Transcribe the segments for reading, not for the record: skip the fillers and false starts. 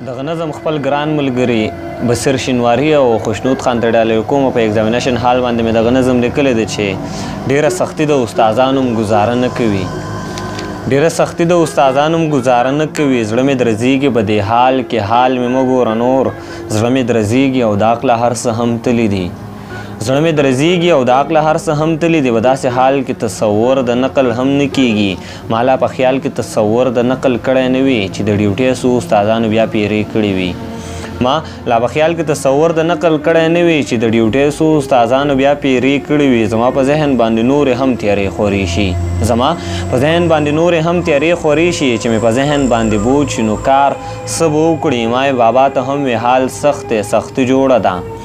دغه نظم خپل ګران ملګري بصیر شینواري او خوشنود خان ته ډالۍ کوم. په ایگزامینیشن حال باندې مې دغه نظم لیکلی دی چې ډېره سختي د استادانو هم ګزاره نه کوي، ډېره سختي د استادانو هم ګزاره نه کوي. زړه مې درزیږي په دې حال کې، حال مې مه ګوره نور. زړه مې درزیږي او د عقله هر څه هم تلي دي، زړه مې درزیږي او د عقله هر څه هم تلي دي. په داسې حال کې تصور د نقل هم نه کیږي. ما لا په خیال کې تصور د نقل کړی نه وي چې د ډیوټۍ څو استادانو بیا پیرې کړې وي. ما لا په خیال کې تصور د نقل کړی نه وي چې د ډیوټۍ څو استادانو بیا پیرې کړې وي. زما په ذهن باندې نورې هم تیارې خورې شي، زما په ذهن باندې نورې هم تیارې خورې شي چې مې په ذهن باندې بوج شي نو کار څه به وکړي. ما بابا ته هم وی حال سخت دی، سختي جوړه ده.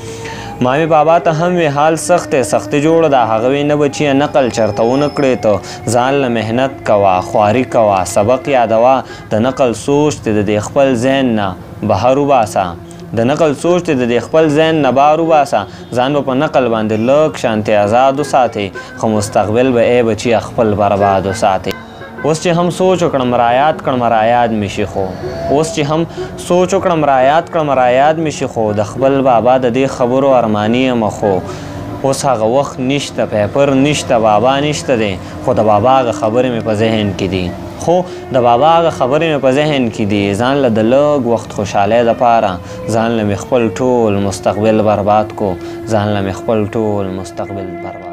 مامي بابا ته هم وی حال سخت دی، سختي جوړه ده. هغه وی نه بچیه نقل چرته ونه کړې ته ځان له محنت کوه، خواري کوه، سبق یادوه. د نقل سوچ ته د دې خپل ذهن نه بهر وباسه، د نقل سوچ ته د خپل ذهن نه بهر وباسه. ځان به په نقل باندې لږ شانتې آزاد وساتې، خو مستقبل به ای بچیه خپل برباد وساتې. اوس چې هم سوچ وکړم رایاد کړم رایاد مې شي خو، اوس چې هم سوچ وکړم رایاد کړم رایاد مې شي خو، د خپل بابا د دې خبرو ارماني یم خو. اوس هغه وخت نشته، پیپر نشته، بابا نشته دی، خو د بابا هغه خبرې مې په ذهن کې دي، خو د بابا هغه خبرې مې په ذهن کې دي. ځان له د لږ وخت خوشحالۍ دپاره ځان له مې خپل ټول مستقبل برباد کو، ځان له مې خپل ټول مستقبل برباد